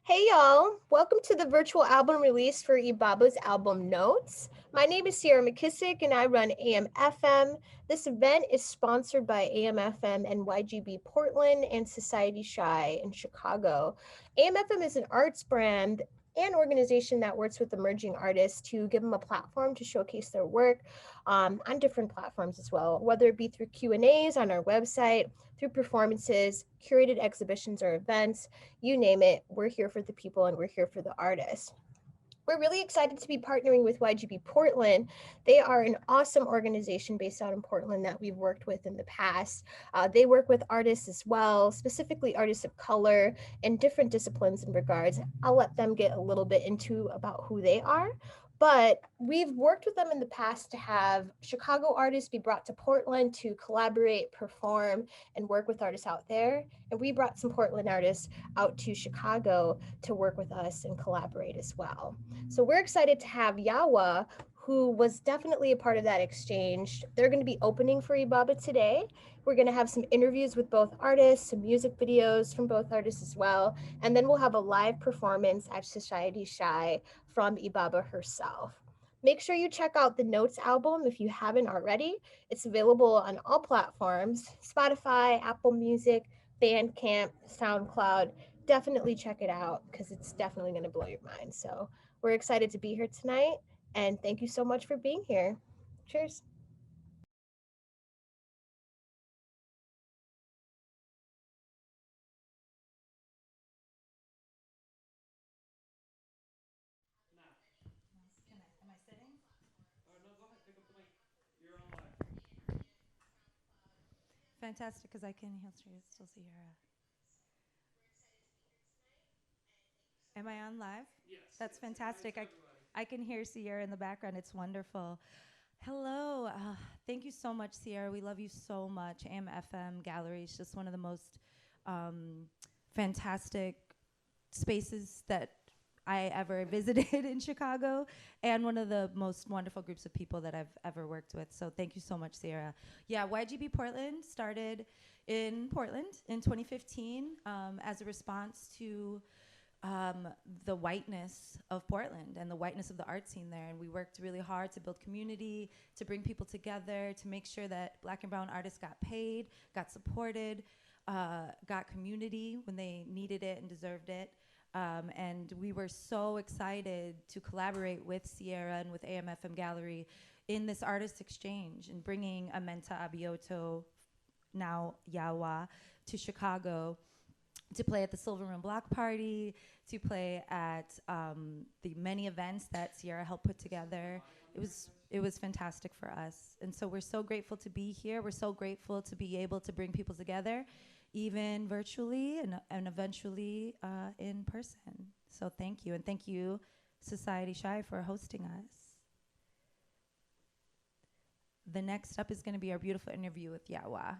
Hey y'all, welcome to the virtual album release for Ibaba's album Notes. My name is Sierra McKissick and I run AM/FM. This event is sponsored by AM/FM and YGB Portland and Society Shy in Chicago. AM/FM is an arts brand and organization that works with emerging artists to give them a platform to showcase their work on different platforms as well, whether it be through Q&As on our website, through performances, curated exhibitions or events, you name it, we're here for the people and we're here for the artists. We're really excited to be partnering with YGB Portland. They are an awesome organization based out in Portland that we've worked with in the past. They work with artists as well, specifically artists of color in different disciplines and regards. I'll let them get a little bit into about who they are. But we've worked with them in the past to have Chicago artists be brought to Portland to collaborate, perform, and work with artists out there. And we brought some Portland artists out to Chicago to work with us and collaborate as well. So we're excited to have Yawa, who was definitely a part of that exchange. They're going to be opening for Ibaba today. We're going to have some interviews with both artists, some music videos from both artists as well. And then we'll have a live performance at Society Shy from Ibaba herself. Make sure you check out the Notes album if you haven't already. It's available on all platforms, Spotify, Apple Music, Bandcamp, SoundCloud. Definitely check it out because it's definitely going to blow your mind. So we're excited to be here tonight, and thank you so much for being here. Cheers. Am I sitting? Fantastic, because I can still see her. Am I on live? That's fantastic. I can hear Sierra in the background. It's wonderful. Hello. Thank you so much, Sierra. We love you so much. AM/FM Gallery is just one of the most fantastic spaces that I ever visited in Chicago, and one of the most wonderful groups of people that I've ever worked with. So thank you so much, Sierra. Yeah, YGB Portland started in Portland in 2015 as a response to the whiteness of Portland and the whiteness of the art scene there. And we worked really hard to build community, to bring people together, to make sure that Black and brown artists got paid, got supported, got community when they needed it and deserved it. And we were so excited to collaborate with Sierra and with AM/FM Gallery in this artist exchange and bringing Amenta Abioto, now Yawa, to Chicago to play at the Silver Room Block Party, to play at the many events that Sierra helped put together. It was fantastic for us. And so we're so grateful to be here. We're so grateful to be able to bring people together, even virtually and eventually in person. So thank you. And thank you, Society Shy, for hosting us. The next up is going to be our beautiful interview with Yawa.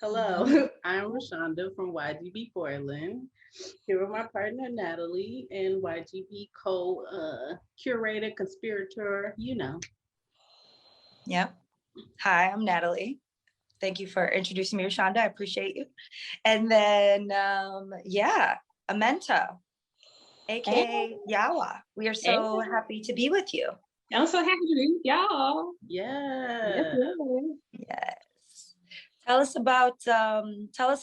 Hello, I'm Rashonda from YGB Portland, here with my partner Natalie and YGB co-curator, conspirator, Yep. Hi, I'm Natalie. Thank you for introducing me, Rashonda. I appreciate you. And then, Amenta, aka Yawa. We are so happy to be with you. I'm so happy to be with y'all. Yeah. Yes. Tell us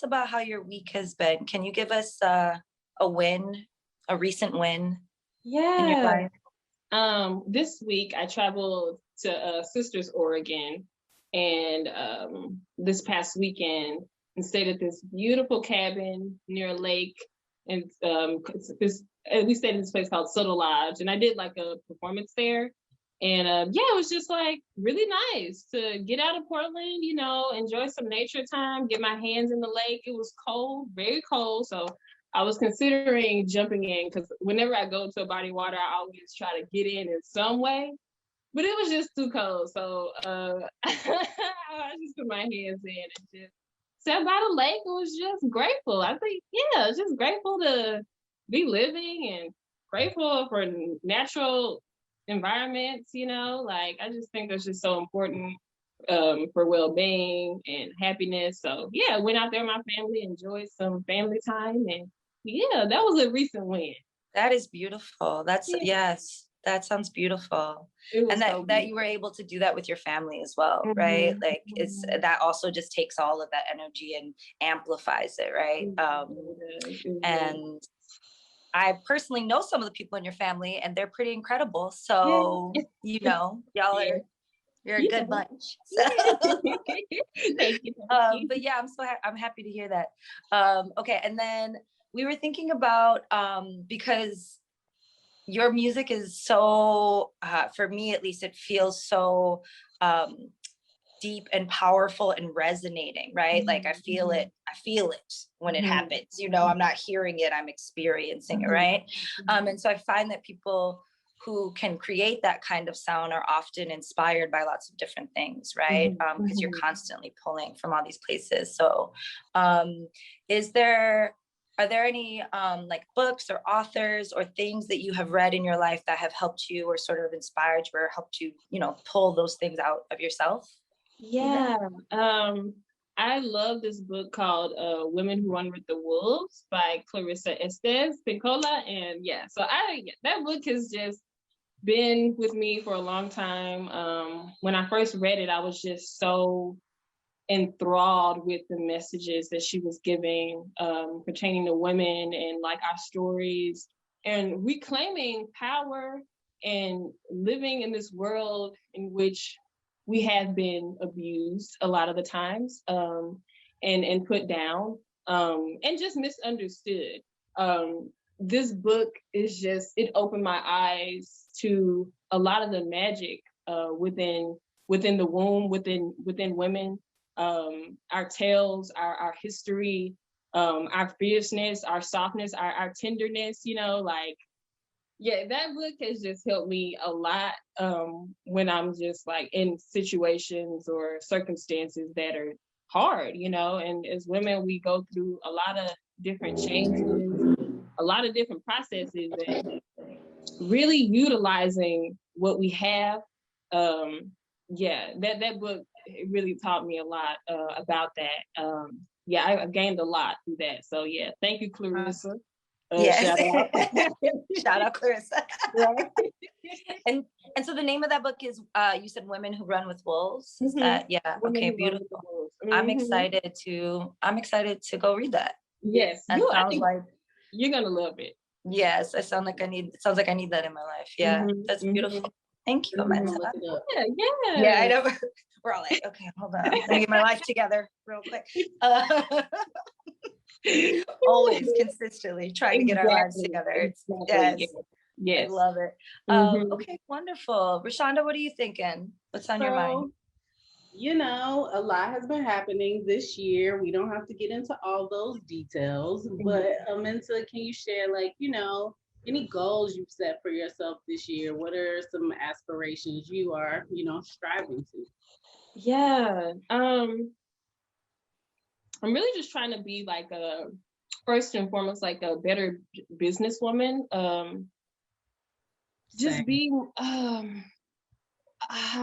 about how your week has been. Can you give us a win, a recent win in your life? This week I traveled to Sisters, Oregon, and this past weekend and stayed at this beautiful cabin near a lake. And we stayed in this place called Soda Lodge, and I did like a performance there. And it was just like really nice to get out of Portland, enjoy some nature time, get my hands in the lake. It was cold, very cold. So I was considering jumping in because whenever I go to a body of water, I always try to get in some way. But it was just too cold. So I just put my hands in and just sat by the lake. It was just grateful. I think, just grateful to be living and grateful for natural environments, you know, like I just think that's just so important for well-being and happiness. So yeah, went out there with my family, enjoyed some family time, and yeah, that was a recent win. That is beautiful. That's Yeah. yes, that sounds beautiful. It was And that so that you were able to do that with your family as well, right? Like it's that also just takes all of that energy and amplifies it, right? And I personally know some of the people in your family and they're pretty incredible. So, you know, y'all are you're a good bunch. So. Thank you. But yeah, I'm happy to hear that. Okay, and then we were thinking about because your music is so for me at least, it feels so deep and powerful and resonating, right? Like I feel it when it happens, you know. I'm not hearing it, I'm experiencing it, right? And so I find that people who can create that kind of sound are often inspired by lots of different things, right? Because you're constantly pulling from all these places. So are there any like books or authors or things that you have read in your life that have helped you or sort of inspired you or helped you, you know, pull those things out of yourself? Yeah. I love this book called Women Who Run with the Wolves by Clarissa Estes Pincola. And yeah, so that book has just been with me for a long time. When I first read it, I was just so enthralled with the messages that she was giving pertaining to women and like our stories and reclaiming power and living in this world in which we have been abused a lot of the times and put down and just misunderstood. This book is just, it opened my eyes to a lot of the magic within the womb, within women, our tales, our history, our fierceness, our softness, our tenderness, you know, like, yeah, that book has just helped me a lot when I'm just like in situations or circumstances that are hard, you know. And as women, we go through a lot of different changes, a lot of different processes, and really utilizing what we have. Yeah, that book, it really taught me a lot about that. Yeah, I gained a lot through that. So yeah, thank you, Clarissa. Yes. Shout out. Shout out Clarissa. Right. And so the name of that book is you said Women Who Run with Wolves. Is that okay, beautiful. I'm excited to go read that. Yes, that sounds like you're gonna love it. Yes, it sounds like I need that in my life. Yeah, that's beautiful. Thank you, Amanda. Yeah, I know. We're all like, okay, hold on. Let me get my life together real quick. Always consistently trying to get our lives together. Yes. I love it. Okay, wonderful. Rashonda, what are you thinking? What's on your mind? You know, a lot has been happening this year. We don't have to get into all those details, but Amanda, can you share, like, you know, any goals you've set for yourself this year? What are some aspirations you are, you know, striving to? Yeah. I'm really just trying to be like first and foremost, like a better businesswoman. Just being, how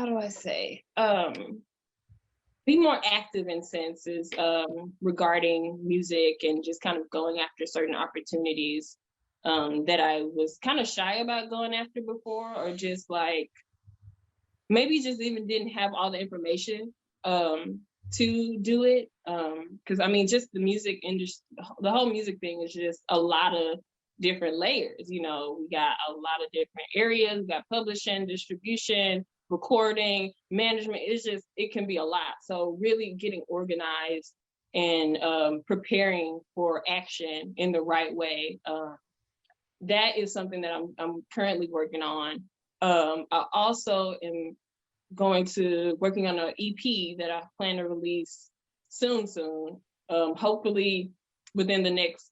do I say? Be more active in senses regarding music and just kind of going after certain opportunities that I was kind of shy about going after before, or just like maybe just even didn't have all the information to do it. Because I mean, just the music industry, the whole music thing is just a lot of different layers. You know, we got a lot of different areas. We got publishing, distribution, recording, management. It can be a lot. So really getting organized and preparing for action in the right way. That is something that I'm currently working on. I also am working on an EP that I plan to release soon. Hopefully within the next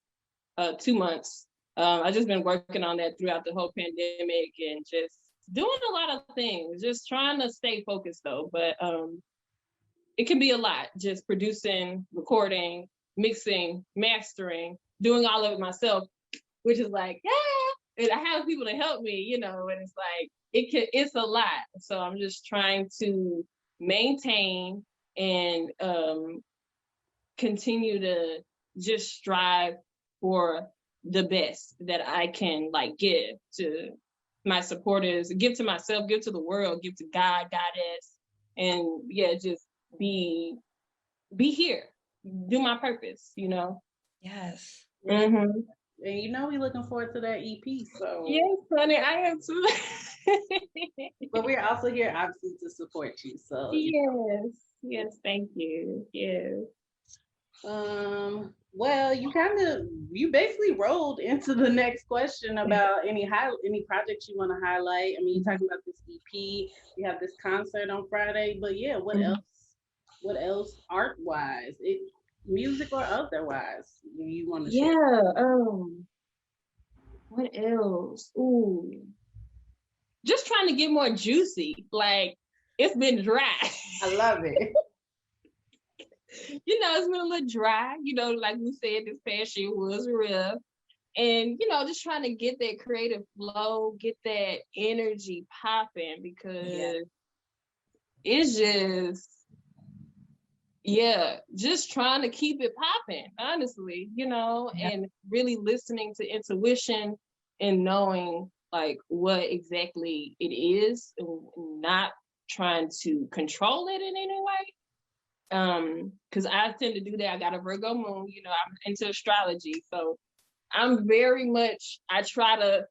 2 months. I've just been working on that throughout the whole pandemic and just doing a lot of things, just trying to stay focused though. But it can be a lot, just producing, recording, mixing, mastering, doing all of it myself, which is like, yeah, and I have people to help me, you know, and it's like, it's a lot. So I'm just trying to maintain and continue to just strive for the best that I can like give to my supporters, give to myself, give to the world, give to God, Goddess, and yeah, just be here, do my purpose, you know. Yes. Mm-hmm. And you know, we looking forward to that EP. So Yes, honey, I am too. but we're also here obviously to support you. So Yes, thank you. Yes. well, you basically rolled into the next question about any projects you want to highlight. I mean, you're talking about this EP, you have this concert on Friday, but yeah, what Mhm. else? What else art wise? Music or otherwise you want to share? Yeah, what else? Ooh. Just trying to get more juicy. Like it's been dry. I love it. It's been a little dry. Like we said, this past year was rough. And, just trying to get that creative flow, get that energy popping because it's just trying to keep it popping, honestly, and really listening to intuition and knowing like what exactly it is and not trying to control it in any way. Because I tend to do that. I got a Virgo moon, I'm into astrology. So I'm very much, I try to,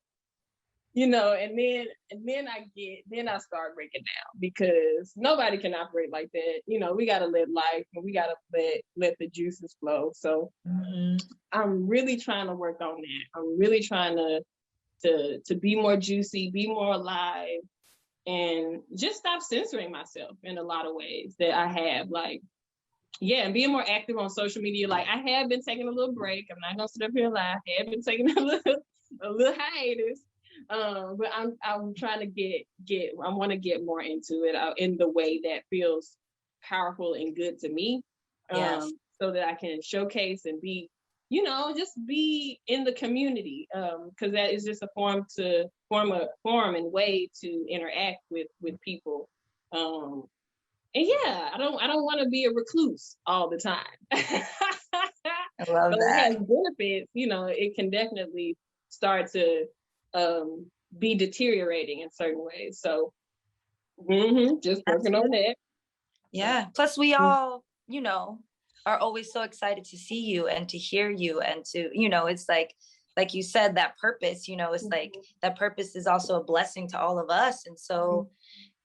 and then I start breaking down because nobody can operate like that. We gotta live life and we gotta let the juices flow. So I'm really trying to work on that. I'm really trying to be more juicy, be more alive, and just stop censoring myself in a lot of ways that I have. Like, and being more active on social media. Like I have been taking a little break. I'm not gonna sit up here and lie. I have been taking a little hiatus. But I'm trying to get I want to get more into it in the way that feels powerful and good to me. So that I can showcase and be, just be in the community. Because that is just a form and way to interact with people. And I don't want to be a recluse all the time. I love but that. it has benefits, it can definitely start to be deteriorating in certain ways. So just working on that. Yeah. Plus we all, are always so excited to see you and to hear you and to, it's like you said, that purpose, it's like that purpose is also a blessing to all of us. And so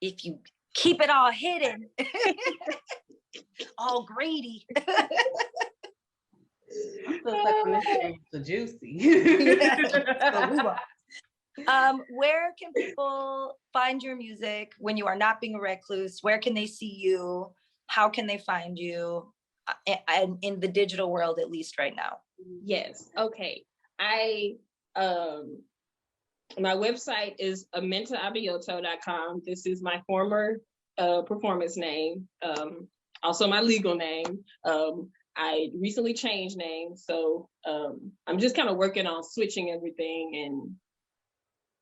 if you keep it all hidden, all greedy. I'm still stuck on this thing, so juicy. Where can people find your music when you are not being a recluse? Where can they see you? How can they find you? And in the digital world, at least right now. Yes. Okay. I my website is amentaabioto.com. This is my former performance name, also my legal name. I recently changed names, so I'm just kind of working on switching everything and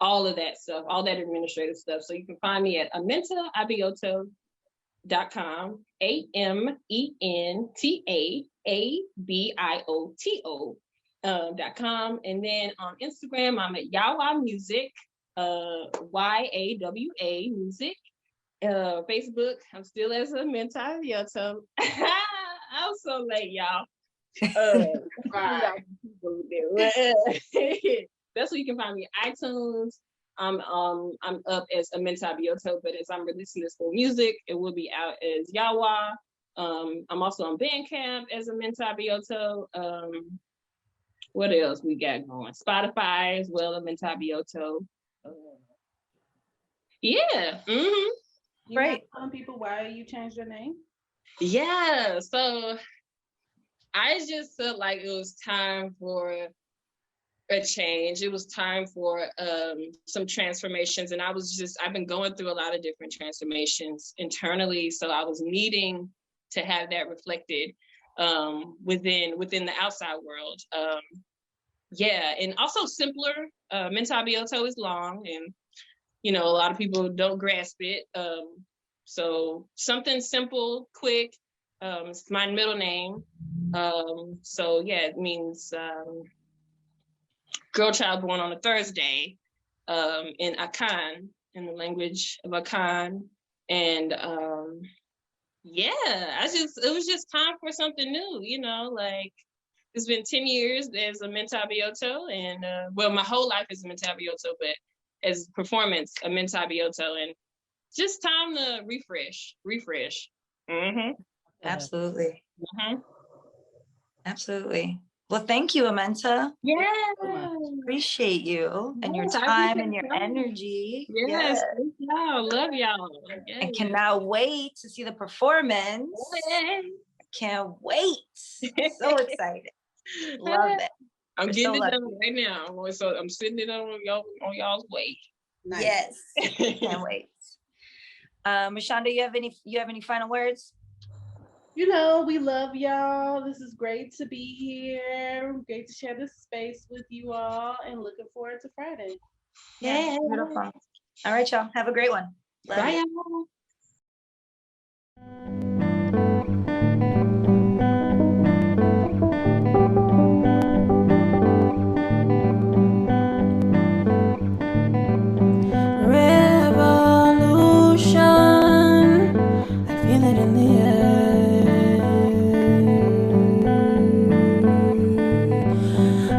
all of that stuff, all that administrative stuff. So you can find me at amentaabioto.com, AMENTAABIOTO.com. And then on Instagram, I'm at Yawa Music, YAWA Music. Facebook, I'm still as Amenta Abioto. I'm so late, y'all. That's where you can find me. iTunes. I'm up as Amenta Abioto, but as I'm releasing this full music, it will be out as Yawa. I'm also on Bandcamp as Amenta Abioto. What else we got going? Spotify as well, Amenta Abioto. Right. Telling people why you changed your name? Yeah, so I just felt like it was time for a change. It was time for some transformations, and I've been going through a lot of different transformations internally, so I was needing to have that reflected within the outside world. And also simpler. Amenta Abioto is long, and a lot of people don't grasp it. So something simple, quick. It's my middle name. So yeah, it means girl child born on a Thursday, in Akan, in the language of Akan. And yeah, it was just time for something new, like it's been 10 years as a Mental Bioto, and my whole life is a Mental Bioto, but as performance, a Mental Bioto, and just time to refresh. Mm-hmm. Absolutely. Mm-hmm. Absolutely. Well, thank you, Amenta. Yeah. Appreciate you and your Yes, I time and appreciate your y'all. energy. Yes, thank y'all. Love y'all. And Yes. cannot wait to see the performance. Yes. Can't wait. So excited. Love it. I'm We're getting so it done lucky. right now. So I'm sitting it on y'all's way. Nice. Yes. Can't wait. Mashonda, you have any final words? We love y'all. This is great to be here. Great to share this space with you all, and looking forward to Friday. Yeah. Beautiful. All right, y'all. Have a great one. Love Bye, you. y'all. Revolution, I feel it in the air.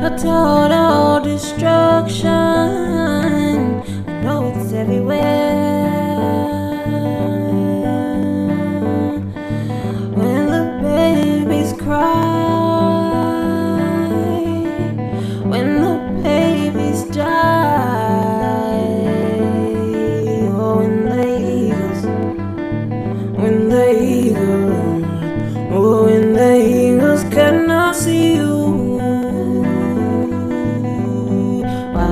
A total destruction, I know it's everywhere. When the babies cry, when the babies die, oh, when the eagles cannot see you. Why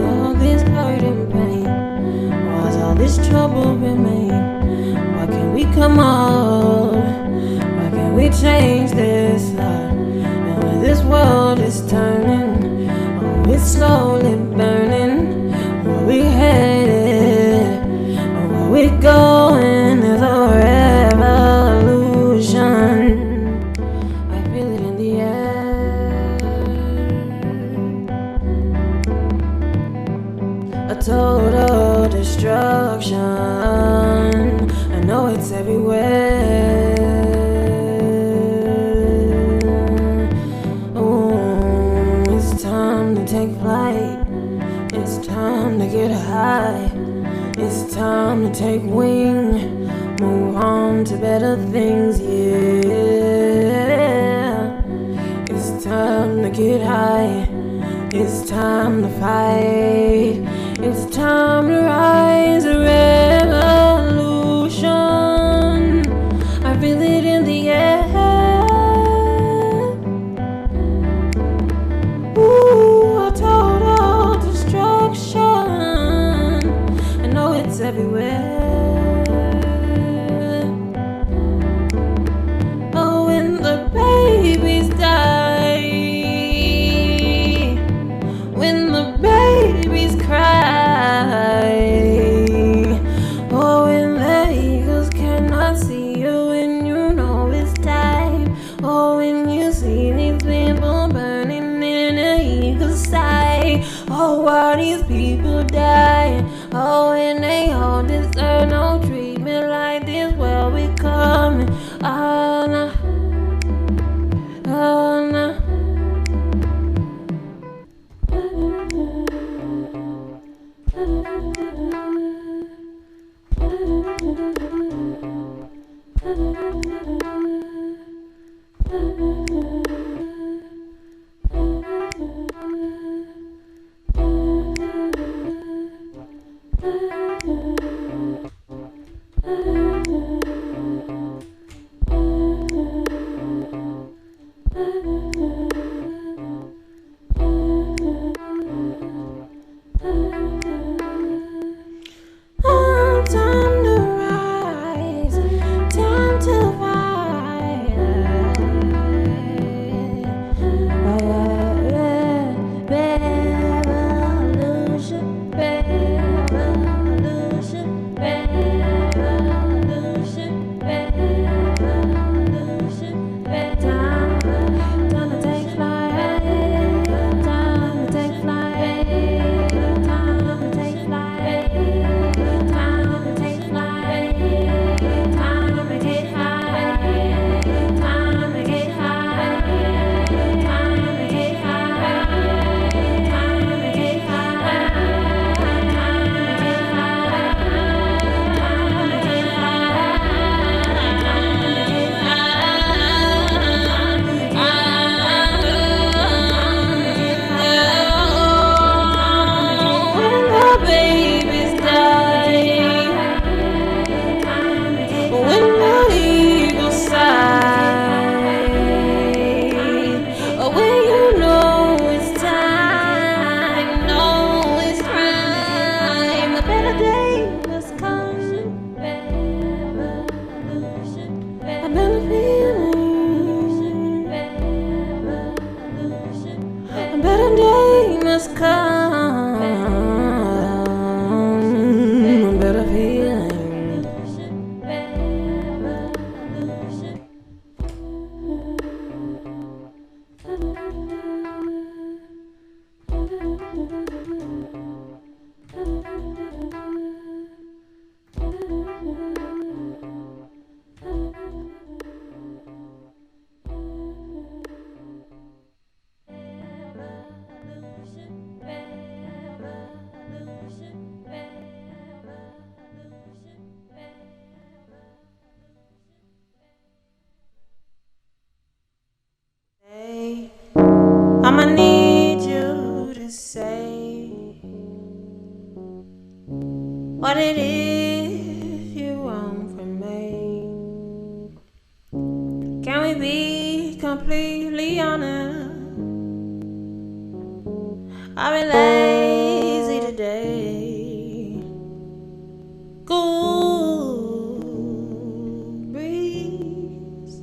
all this hurt and pain? Why's all this trouble remain? Why can't we come up? Why can't we change this life? And when this world is turning, oh, it's slowly burning. Where we headed, or where we going, there's a revolution. I feel it in the air. A total destruction, I know it's everywhere. Oh, it's time to take flight. It's time to get high. It's time to take wing. Move on to better things, yeah. It's time to get high. It's time to fight. It's time to rise, a revolution. I feel it in the air. Ooh, a total destruction. I know it's everywhere. Oh, when the babies die, when the babies cry, oh, when the eagles cannot see you, and you know it's time. Oh, when you see these people burning in an eagle's sight. Oh, why these people die? Oh, and they all deserve no treatment like this. Where we coming? Oh, no. Oh, no. better day must come, a better feeling. I'ma need you to say what it is you want from me. Can we be completely honest? I've been lazy today. Cool breeze,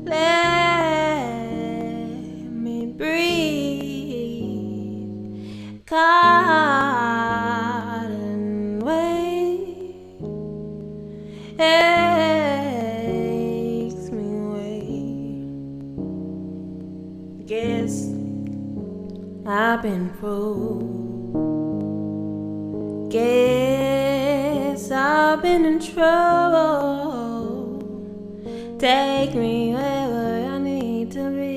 let me breathe. Cotton weight aches me wait. Guess I've been fooled. Guess I've been in trouble. Take me wherever I need to be.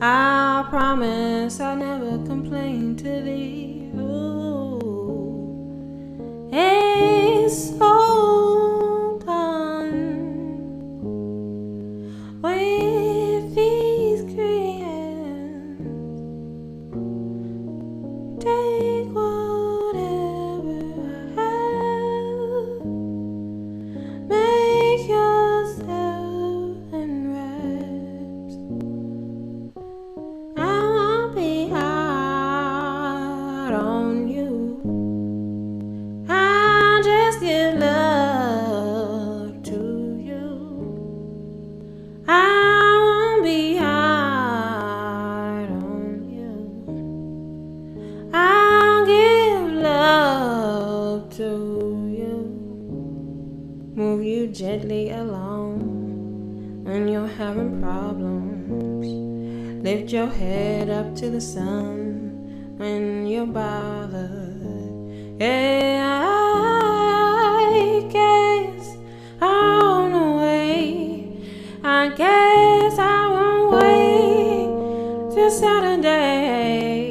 I promise I'll never complain to thee. Ooh, it's so done with these crayons. Take whatever I have, make yourself in wraps. I'll be hard on you. I'll just give love to you. I won't be hard on you. I'll give love to you. Move you gently along when you're having problems. Lift your head up to the sun when you're bothered. Yeah, I guess I'll run away. I guess I won't wait till Saturday.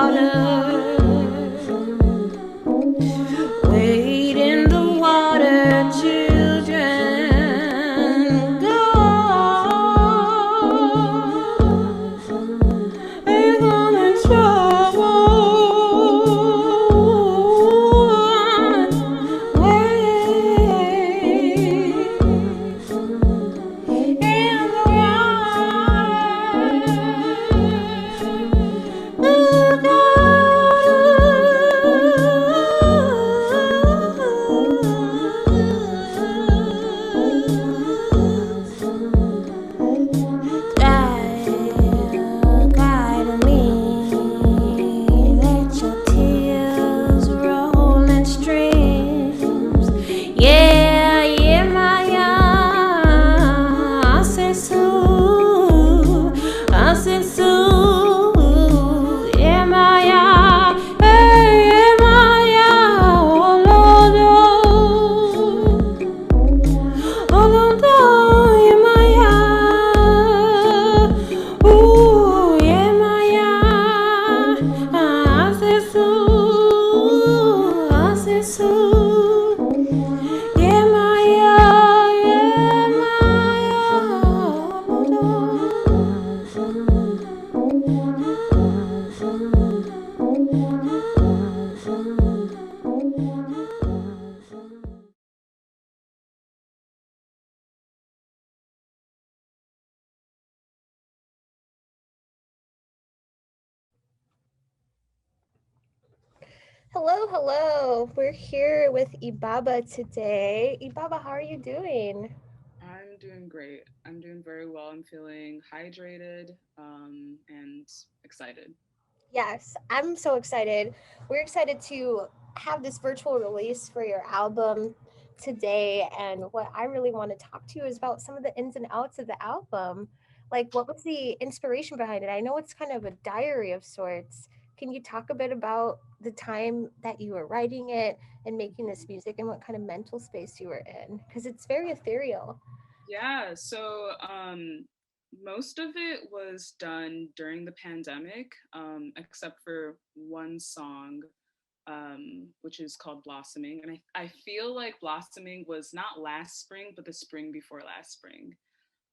water. Wade in the water, children. Go. Ain't gonna trouble. Guide me, let your tears roll in streams. Yeah, yeah, Maya. I said so, I said so. Yeah, Maya, hey, yeah, Maya. Oh, Lord, oh, Lord, yeah, Maya. Ooh, yeah, Maya. I said so, I said so. Yeah, Maya, yeah, Hello, hello. We're here with Ibaba today. Ibaba, how are you doing? I'm doing great. I'm doing very well. I'm feeling hydrated and excited. Yes, I'm so excited. We're excited to have this virtual release for your album today. And what I really want to talk to you is about some of the ins and outs of the album. Like, what was the inspiration behind it? I know it's kind of a diary of sorts. Can you talk a bit about the time that you were writing it and making this music and what kind of mental space you were in? Because it's very ethereal. Yeah, so most of it was done during the pandemic, except for one song, which is called Blossoming. And I feel like Blossoming was not last spring, but the spring before last spring.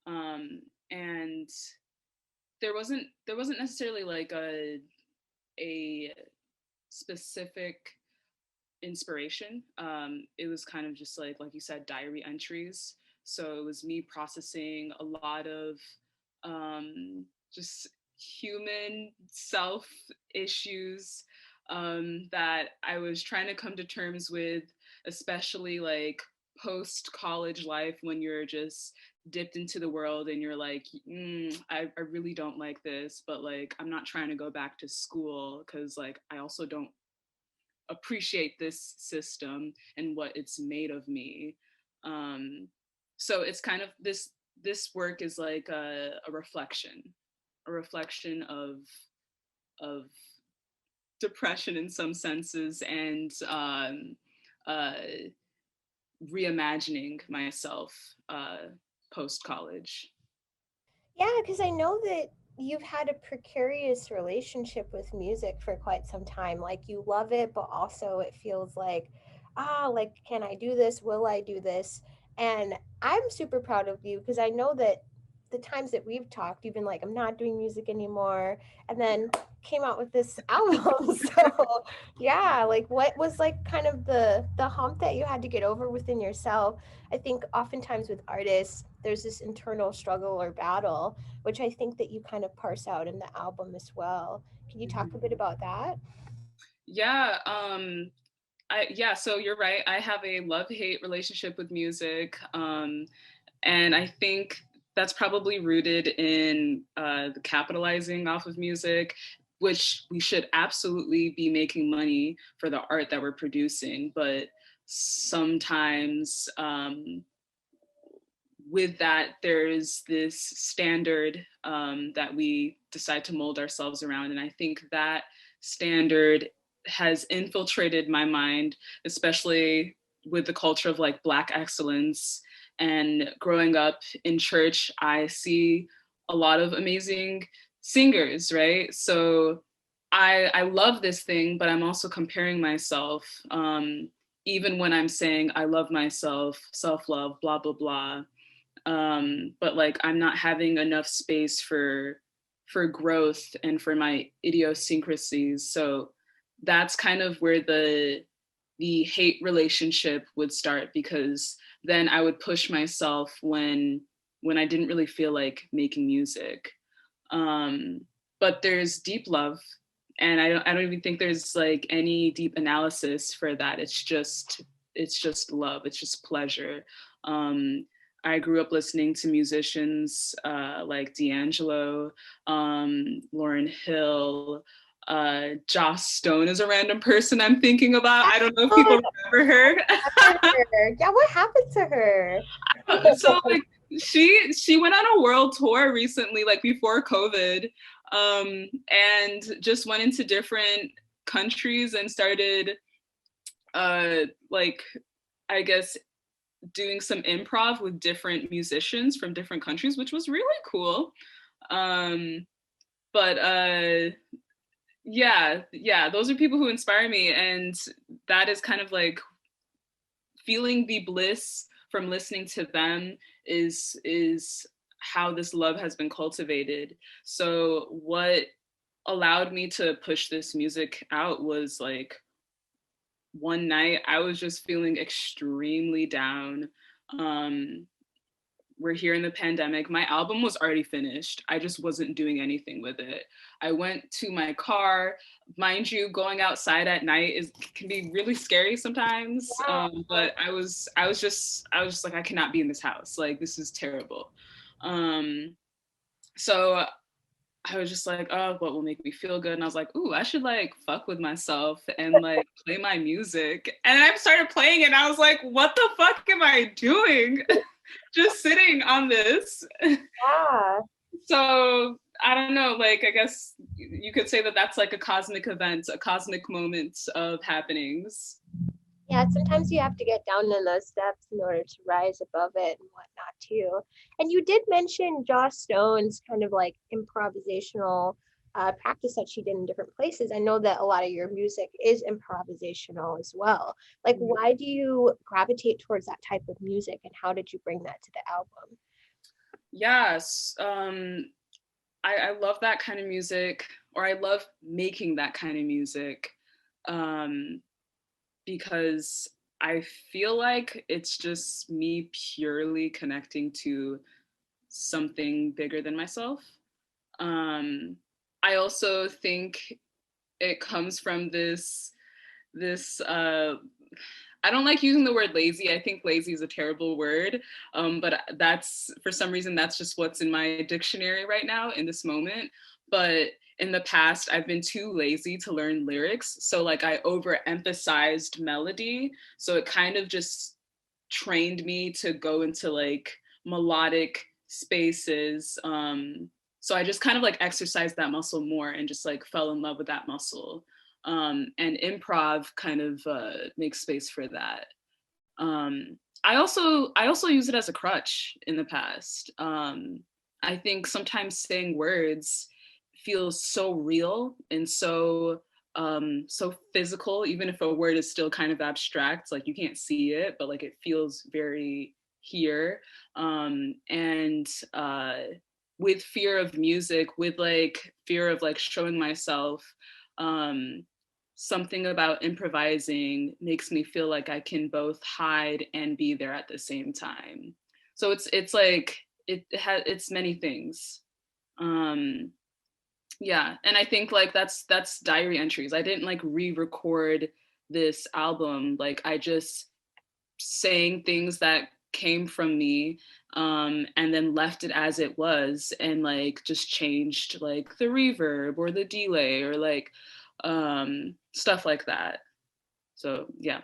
And there wasn't necessarily like a specific inspiration. It was kind of just like you said, diary entries. So it was me processing a lot of just human self issues that I was trying to come to terms with, especially like post college life when you're just dipped into the world and you're like, I really don't like this, but like I'm not trying to go back to school because like I also don't appreciate this system and what it's made of me. Um, so it's kind of this work is like a reflection of depression in some senses and uh, reimagining myself post college. Yeah, because I know that you've had a precarious relationship with music for quite some time. Like you love it, but also it feels like, like, can I do this? Will I do this? And I'm super proud of you because I know that the times that we've talked, you've been like, I'm not doing music anymore. And then came out with this album. So yeah, like what was like kind of the hump that you had to get over within yourself? I think oftentimes with artists, there's this internal struggle or battle, which I think that you kind of parse out in the album as well. Can you talk a bit about that? Yeah, so you're right. I have a love-hate relationship with music. And I think that's probably rooted in the capitalizing off of music, which we should absolutely be making money for the art that we're producing. But sometimes with that, there's this standard that we decide to mold ourselves around. And I think that standard has infiltrated my mind, especially with the culture of like Black excellence. And growing up in church, I see a lot of amazing singers, right? So I love this thing, but I'm also comparing myself. Even when I'm saying I love myself, self-love, blah, blah, blah. But like I'm not having enough space for growth and for my idiosyncrasies. So that's kind of where the hate relationship would start, because then I would push myself when I didn't really feel like making music. Um, but there's deep love, and I don't even think there's like any deep analysis for that. It's just love. It's just pleasure. Um, I grew up listening to musicians like D'Angelo, Lauryn Hill. Joss Stone is a random person I'm thinking about. I don't know if people remember her. Yeah, what happened to her? So like she went on a world tour recently, like before COVID, and just went into different countries and started like I guess doing some improv with different musicians from different countries, which was really cool. Um, but yeah, those are people who inspire me, and that is kind of like feeling the bliss from listening to them is how this love has been cultivated. So what allowed me to push this music out was like one night I was just feeling extremely down. We're here in the pandemic. My album was already finished. I just wasn't doing anything with it. I went to my car. Mind you, going outside at night can be really scary sometimes. But I was just like, I cannot be in this house. Like, this is terrible. So I was just like, oh, what will make me feel good? And I was like, ooh, I should like fuck with myself and like play my music. And I started playing it and I was like, what the fuck am I doing? Just sitting on this. Yeah. So I don't know, like, I guess you could say that that's like a cosmic event, a cosmic moment of happenings. Yeah, sometimes you have to get down in those steps in order to rise above it and whatnot too. And you did mention Joss Stone's kind of like improvisational practice that she did in different places. I know that a lot of your music is improvisational as well. Like, why do you gravitate towards that type of music, and how did you bring that to the album? Yes, I love that kind of music, or I love making that kind of music, because I feel like it's just me purely connecting to something bigger than myself. I also think it comes from this I don't like using the word lazy. I think lazy is a terrible word, but that's, for some reason, that's just what's in my dictionary right now in this moment. But in the past, I've been too lazy to learn lyrics. So like I overemphasized melody. So it kind of just trained me to go into like melodic spaces. So I just kind of like exercised that muscle more and just like fell in love with that muscle. And improv kind of makes space for that. I also use it as a crutch in the past. I think sometimes saying words feels so real and so physical, even if a word is still kind of abstract, like you can't see it, but like it feels very here. And with fear of music, with like fear of like showing myself, something about improvising makes me feel like I can both hide and be there at the same time. So it's like it's many things. Yeah, and I think like that's diary entries. I didn't like re-record this album. Like I just saying things that came from me, and then left it as it was, and like just changed like the reverb or the delay or like stuff like that. So yeah.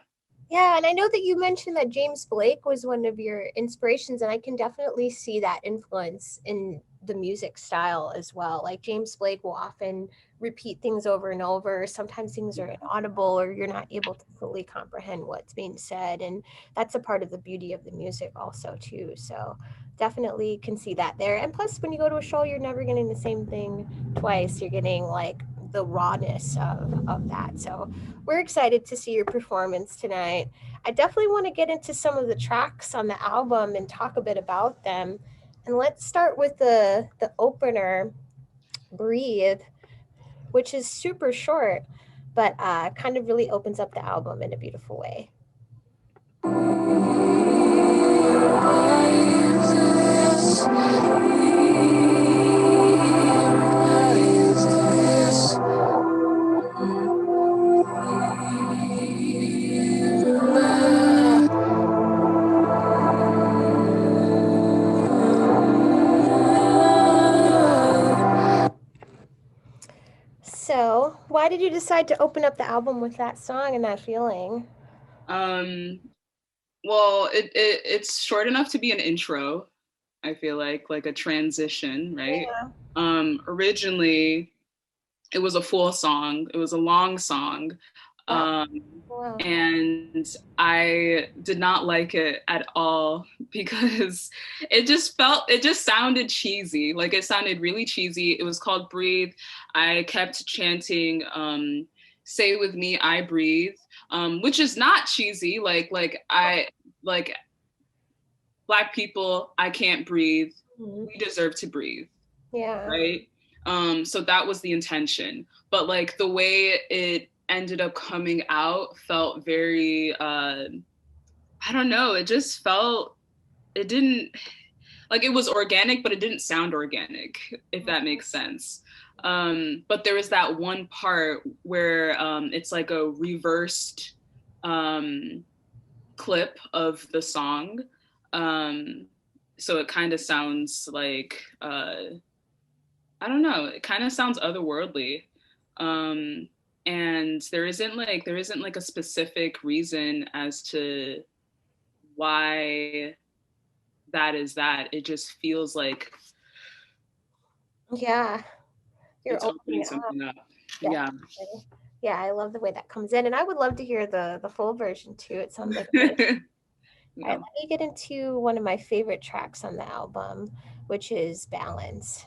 Yeah, and I know that you mentioned that James Blake was one of your inspirations, and I can definitely see that influence in the music style as well. Like James Blake will often repeat things over and over. Sometimes things are inaudible or you're not able to fully comprehend what's being said. And that's a part of the beauty of the music also too. So definitely can see that there. And plus when you go to a show, you're never getting the same thing twice. You're getting like the rawness of that. So we're excited to see your performance tonight. I definitely want to get into some of the tracks on the album and talk a bit about them. And let's start with the opener, Breathe, which is super short, but kind of really opens up the album in a beautiful way. So, why did you decide to open up the album with that song and that feeling? Well, it's short enough to be an intro. I feel like a transition, right? Yeah. Originally, it was a full song. It was a long song. Wow. And I did not like it at all because it just sounded cheesy. Like it sounded really cheesy. It was called Breathe. I kept chanting, say with me, I breathe, which is not cheesy. Like Black people, I can't breathe. Mm-hmm. We deserve to breathe. Yeah. Right. So that was the intention. But like the way it ended up coming out felt very, I don't know. It just felt, it didn't, like it was organic, but it didn't sound organic, if that makes sense. But there was that one part where it's like a reversed clip of the song. So it kind of sounds like, I don't know, it kind of sounds otherworldly. And there isn't like a specific reason as to why that is that. It just feels like, Yeah. You're it's opening something up. Yeah. Yeah, I love the way that comes in. And I would love to hear the full version too. It sounds like a great. Yeah. All right, let me get into one of my favorite tracks on the album, which is Balance.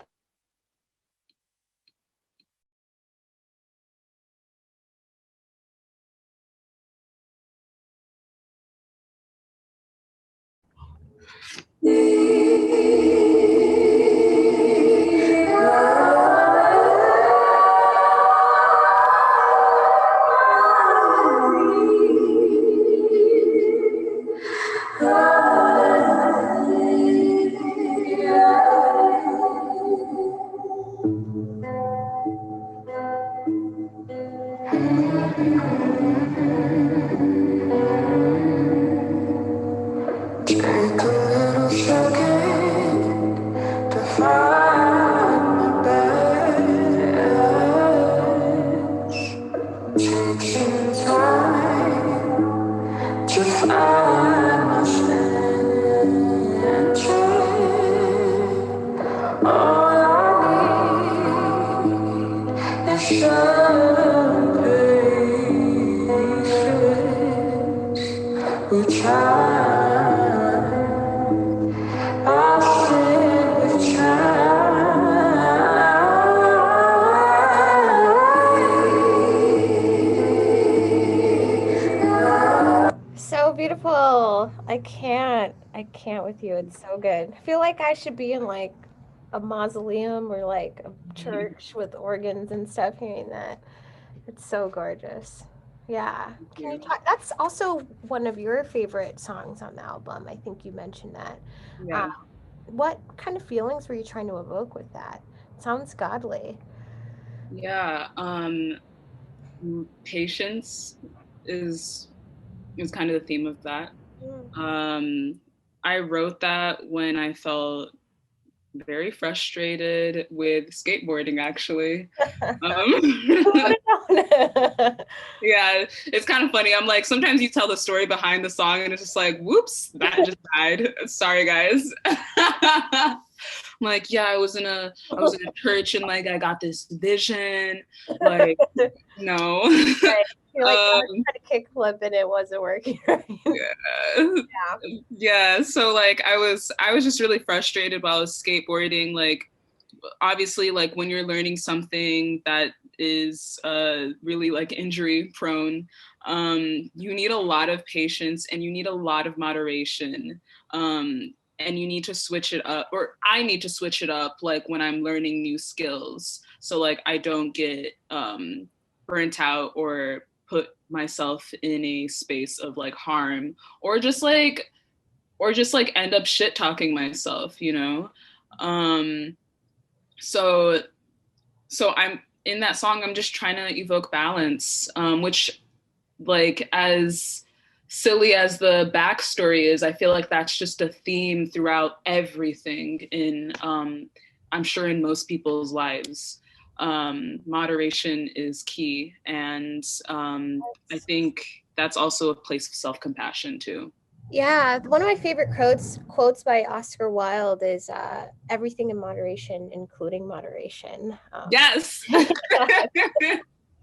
So beautiful. I can't with you. It's so good. I feel like I should be in like a mausoleum or like a church with organs and stuff hearing that. It's so gorgeous. Yeah. Can you talk? That's also one of your favorite songs on the album. I think you mentioned that. Yeah. What kind of feelings were you trying to evoke with that? It sounds godly. Yeah. Patience is kind of the theme of that. I wrote that when I felt very frustrated with skateboarding, actually. Yeah, it's kind of funny. I'm like, sometimes you tell the story behind the song and it's just like, whoops, that just died. Sorry, guys. I'm like, yeah, I was in a church and like I got this vision. Like, no. Right. You're like, I was trying to kickflip and it wasn't working. Yeah. So like I was just really frustrated while I was skateboarding. Like obviously like when you're learning something that is really like injury prone, you need a lot of patience and you need a lot of moderation. And you need to switch it up, or I need to switch it up, like when I'm learning new skills. So like I don't get burnt out or put myself in a space of like harm, or just like end up shit talking myself, you know? So I'm in that song, I'm just trying to evoke balance, which, like, as silly as the backstory is, I feel like that's just a theme throughout everything in, I'm sure in most people's lives. Moderation is key. And I think that's also a place of self-compassion too. Yeah, one of my favorite quotes by Oscar Wilde is everything in moderation, including moderation. Yes.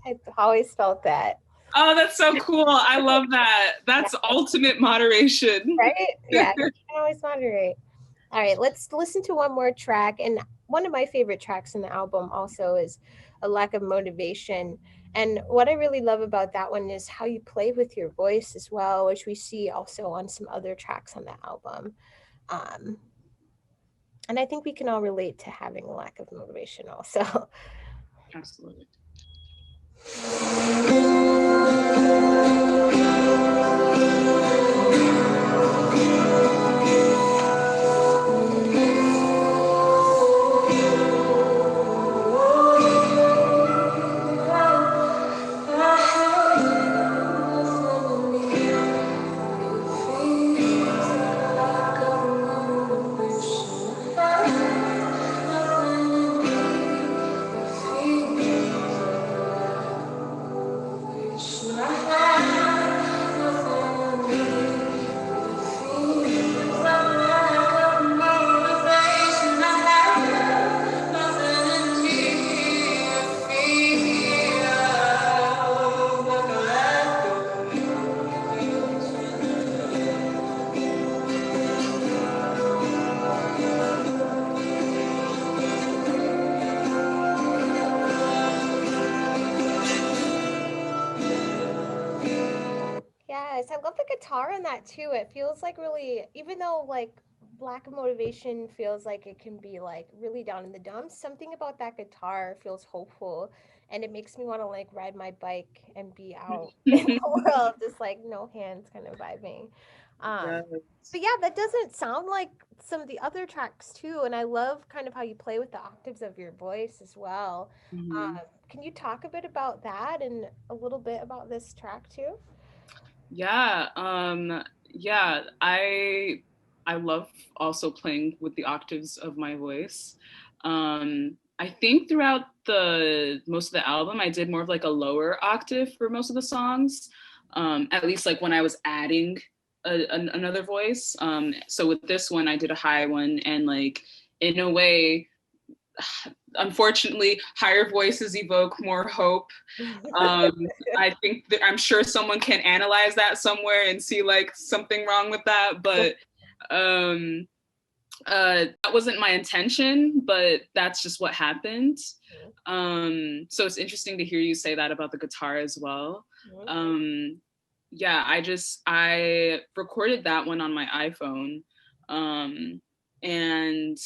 I've always felt that. Oh, that's so cool. I love that. That's ultimate moderation. Right? Yeah, you can always moderate. All right, let's listen to one more track. And one of my favorite tracks in the album also is A Lack of Motivation. And what I really love about that one is how you play with your voice as well, which we see also on some other tracks on the album. And I think we can all relate to having a lack of motivation also. Absolutely. Yes, I love the guitar in that too. It feels like really, even though like lack of motivation feels like it can be like really down in the dumps, something about that guitar feels hopeful, and it makes me want to like ride my bike and be out in the world, just like no hands kind of vibing. Um, but yeah, that doesn't sound like some of the other tracks too, and I love kind of how you play with the octaves of your voice as well. Mm-hmm. Can you talk a bit about that and a little bit about this track too? Yeah, yeah, I love also playing with the octaves of my voice. I think throughout the most of the album, I did more of like a lower octave for most of the songs. At least like when I was adding another voice. So with this one, I did a high one, and like in a way, unfortunately, higher voices evoke more hope. I think that I'm sure someone can analyze that somewhere and see like something wrong with that, but that wasn't my intention, but that's just what happened. So it's interesting to hear you say that about the guitar as well. Yeah, I recorded that one on my iPhone, and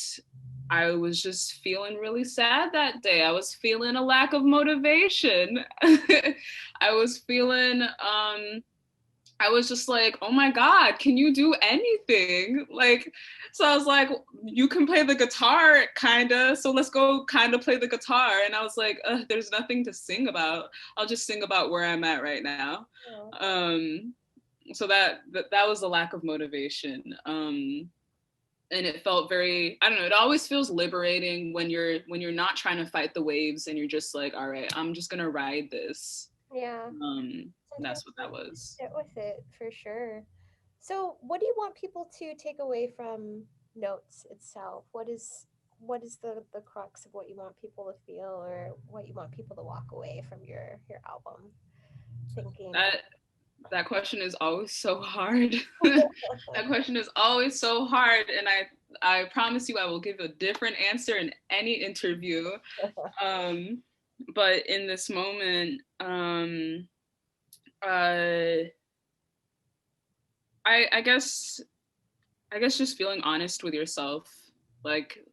I was just feeling really sad that day. I was feeling a lack of motivation. I was feeling, I was just like, oh my God, can you do anything? Like, so I was like, you can play the guitar, kinda, so let's go kinda play the guitar. And I was like, there's nothing to sing about. I'll just sing about where I'm at right now. So that was a lack of motivation. And it felt very, I don't know, it always feels liberating when you're not trying to fight the waves and you're just like, all right, I'm just gonna ride this. Yeah. That's what that was. Sit with it for sure. So what do you want people to take away from Notes itself? What is the crux of what you want people to feel, or what you want people to walk away from your album thinking? That question is always so hard. That question is always so hard, and I promise you I will give a different answer in any interview. but in this moment, uh, I guess just feeling honest with yourself. Like,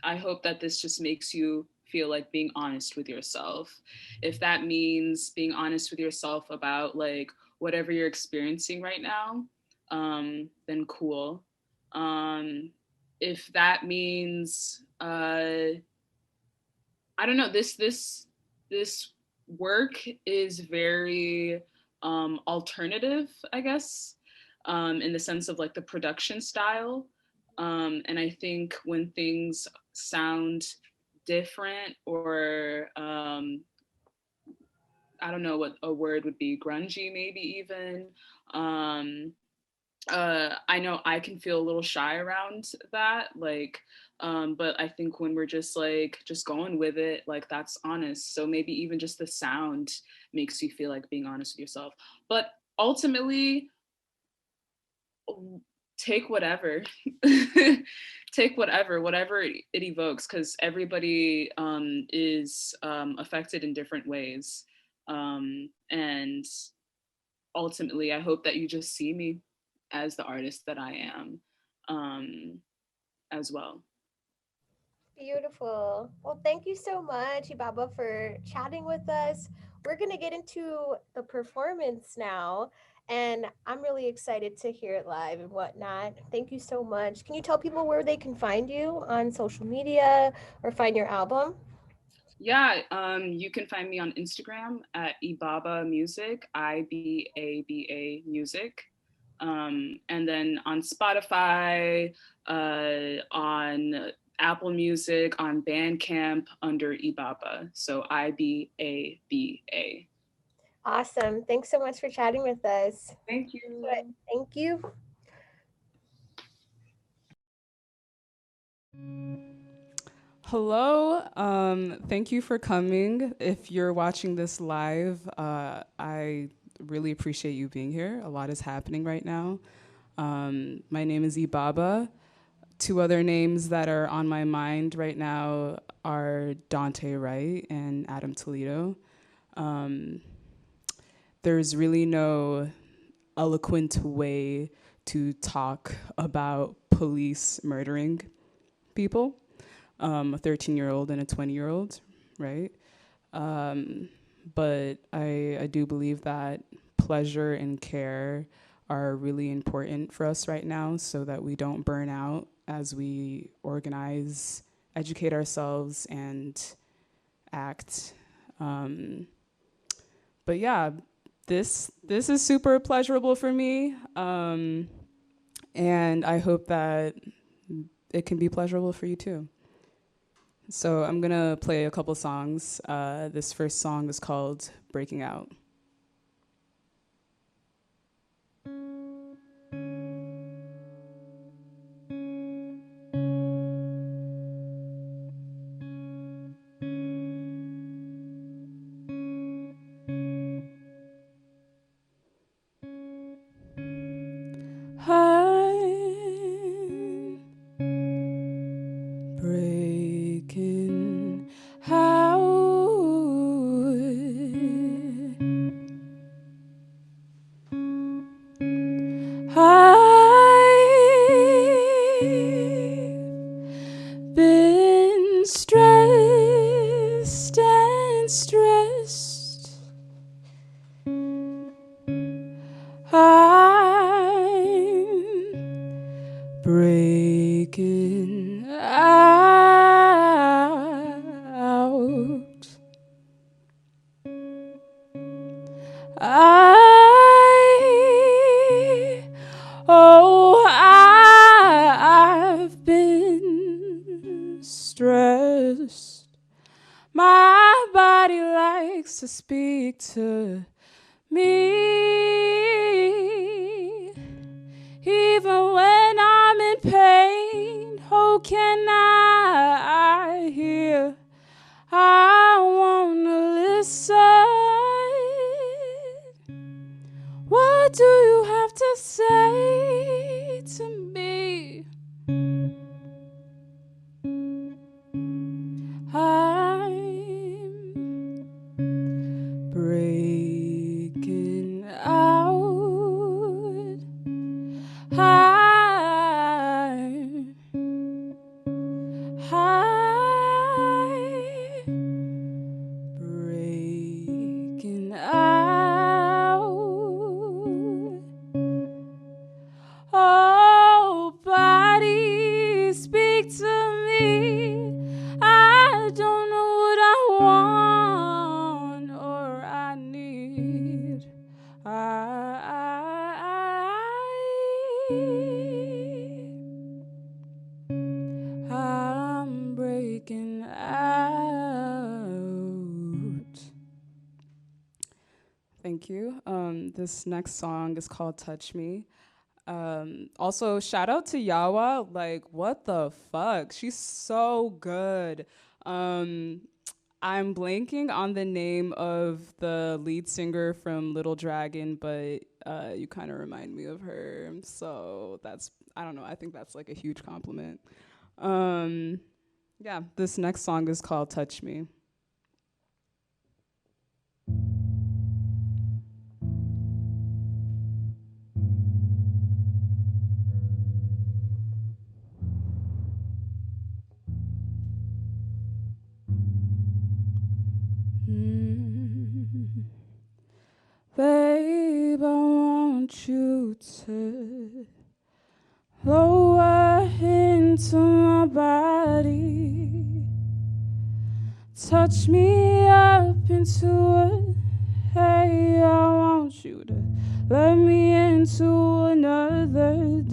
I hope that this just makes you feel like being honest with yourself. If that means being honest with yourself about like whatever you're experiencing right now, then cool. If that means I don't know, this work is very alternative, I guess, in the sense of like the production style. And I think when things sound different or I don't know what a word would be, grungy maybe even. Um, I know I can feel a little shy around that, like, but I think when we're just like just going with it, like that's honest. So maybe even just the sound makes you feel like being honest with yourself. But ultimately, take whatever, take whatever it evokes, because everybody is affected in different ways, and ultimately, I hope that you just see me as the artist that I am, as well. Beautiful. Well, thank you so much, Ibaba, for chatting with us. We're going to get into the performance now, and I'm really excited to hear it live and whatnot. Thank you so much. Can you tell people where they can find you on social media or find your album? Yeah, you can find me on Instagram at Ibaba Music, Ibaba Music. And then on Spotify, on Apple Music, on Bandcamp under Ibaba. So Ibaba. Awesome. Thanks so much for chatting with us. Thank you. Thank you. Hello, thank you for coming. If you're watching this live, I really appreciate you being here. A lot is happening right now. My name is Ibaba. Two other names that are on my mind right now are Dante Wright and Adam Toledo. There's really no eloquent way to talk about police murdering people. A 13-year-old and a 20-year-old, right? But I do believe that pleasure and care are really important for us right now so that we don't burn out as we organize, educate ourselves, and act. But yeah, this is super pleasurable for me, and I hope that it can be pleasurable for you too. So I'm gonna play a couple songs. This first song is called Breaking Out. Breaking out. I've been stressed and stressed. I'm breaking out. I've been stressed. My body likes to speak to me, even when I'm in pain. Oh, can I hear? I wanna listen. What do you have to say to me? I'm breaking out. I'm breaking out. Oh, body, speak to me. I don't know what I want or I need. I'm breaking out. Thank you. This next song is called Touch Me. Also, shout out to Yawa. Like, what the fuck? She's so good. I'm blanking on the name of the lead singer from Little Dragon, but you kind of remind me of her. So that's, I don't know, I think that's like a huge compliment. Yeah, this next song is called Touch Me. Babe, I want you to lower into my body, touch me up into it. Hey, I want you to let me into another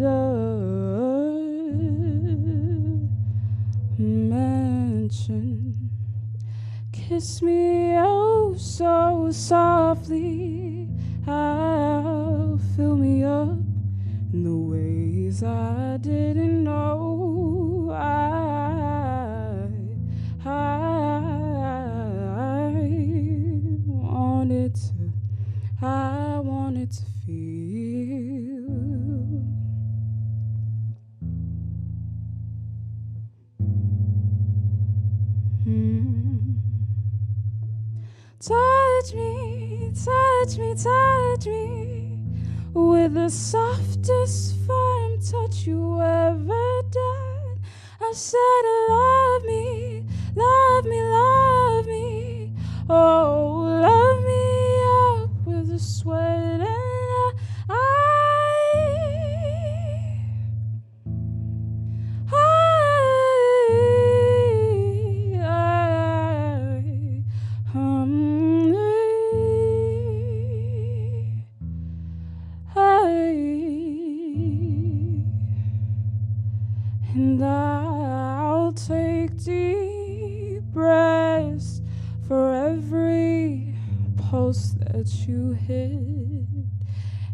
dimension. Kiss me oh so softly. I'll fill me up in the ways I didn't know. I wanted to feel. Touch me, touch me, touch me with the softest firm touch you ever done. I said love me, love me, love me. Oh, love me up with the sweat and and I'll take deep breaths for every pulse that you hit,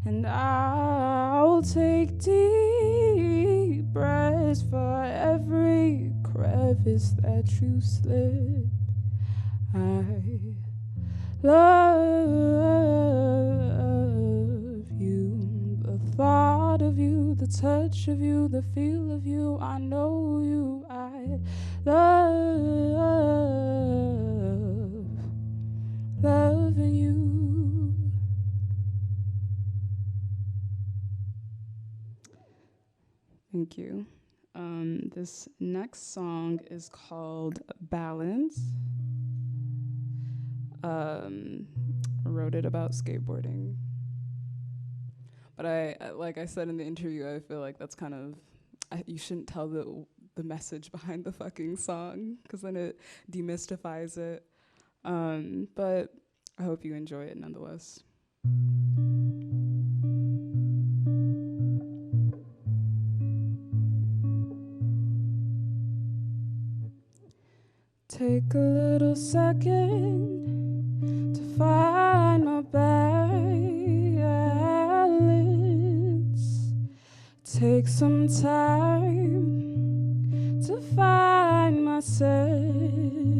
and I'll take deep breaths for every crevice that you slip. I love you, the thought of you, the touch of you, the feel of you. I know you. I loving you. Thank you. This next song is called Balance. I wrote it about skateboarding. But I like I said in the interview, I feel like that's kind of, you shouldn't tell the message behind the fucking song, because then it demystifies it. But I hope you enjoy it nonetheless. Take a little second to find my balance. Take some time to find my center.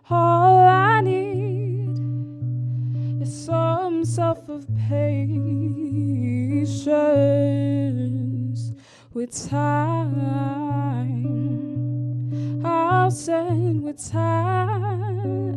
All I need is some self of patience. With time, I'll send with time.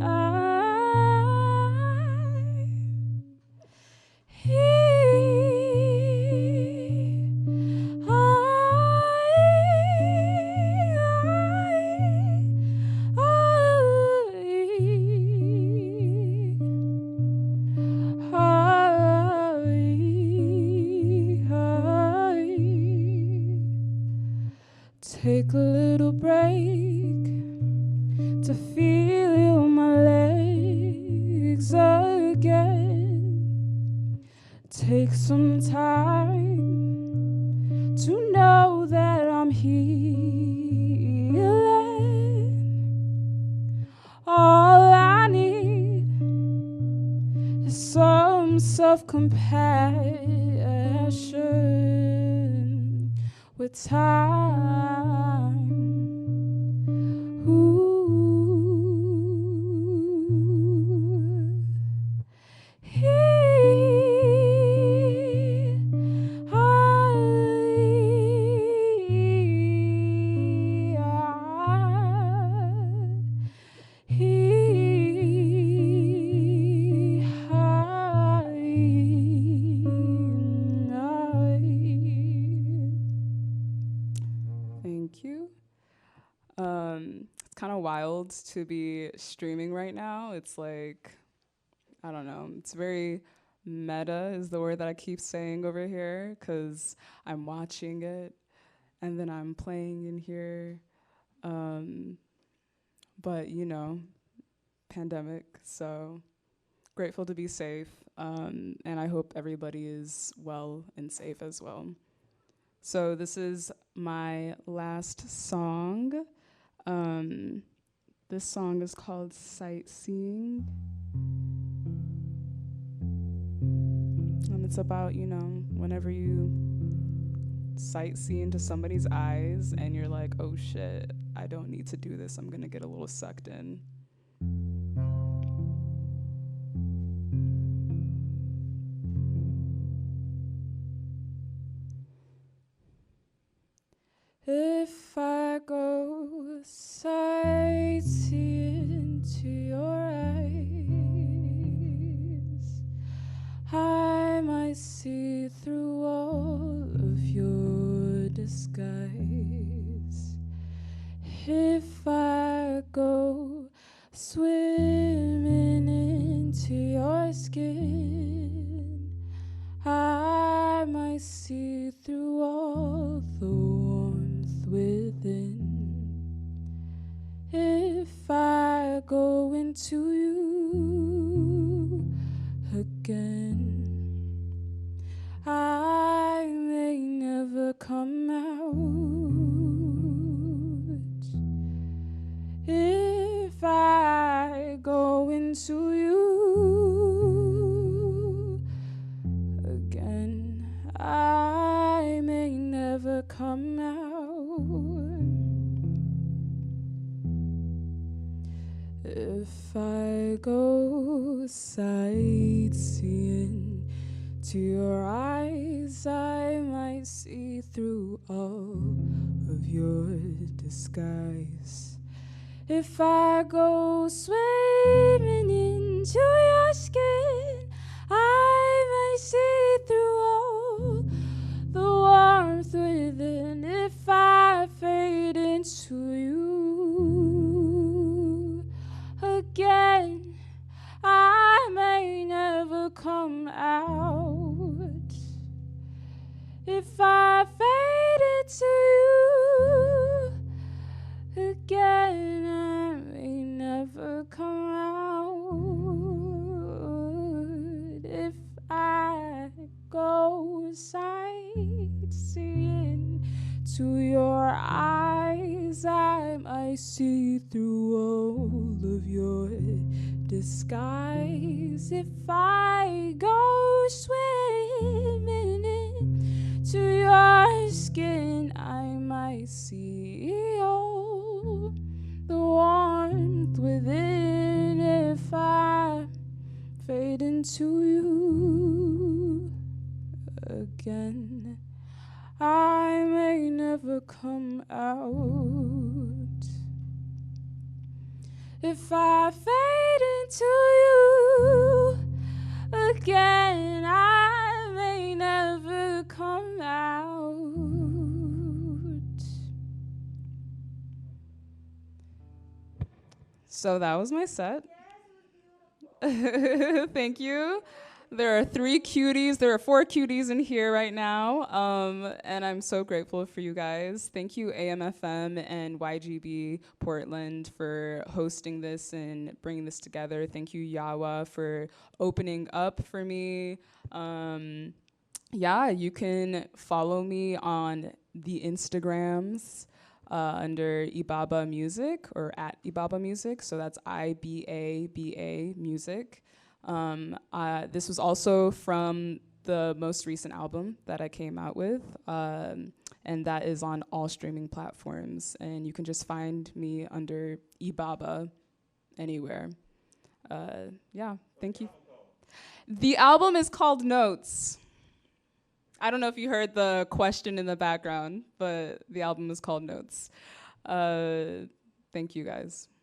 some self-compassion with time. Ooh. Thank you. It's kind of wild to be streaming right now. It's like, I don't know, it's very meta is the word that I keep saying over here, because I'm watching it and then I'm playing in here. But, you know, pandemic, so grateful to be safe. And I hope everybody is well and safe as well. So this is my last song. This song is called Sightseeing. And it's about, you know, whenever you sightsee into somebody's eyes and you're like, oh shit, I don't need to do this. I'm gonna get a little sucked in. If I go sightseeing to your eyes, I might see through all of your disguise. If I go swimming into your skin, I might see through all the warmth within. If I go into you again, I may never come out. If I go into you again, I may never come out. If I go sightseeing to your eyes, I might see through all of your disguise. If I go swimming into your skin, I might see through all the warmth within. If I fade into you again, I may never come out. If I fade into you again, I may never come out. If I go sightseeing to your eyes, I might see through all of your disguise. If I go swimming into your skin, I might see all the warmth within. If I fade into you again, I may never come out. If I fade into you again, I may never come out. So that was my set. Thank you. There are 4 cuties in here right now, and I'm so grateful for you guys. Thank you, AMFM and YGB Portland, for hosting this and bringing this together. Thank you, Yawa, for opening up for me. Yeah, you can follow me on the Instagrams under Ibaba Music or at Ibaba Music. So that's IBABA Music. This was also from the most recent album that I came out with, and that is on all streaming platforms. And you can just find me under Ibaba anywhere. Yeah, thank you. The album is called Notes. I don't know if you heard the question in the background, but the album is called Notes. Thank you, guys.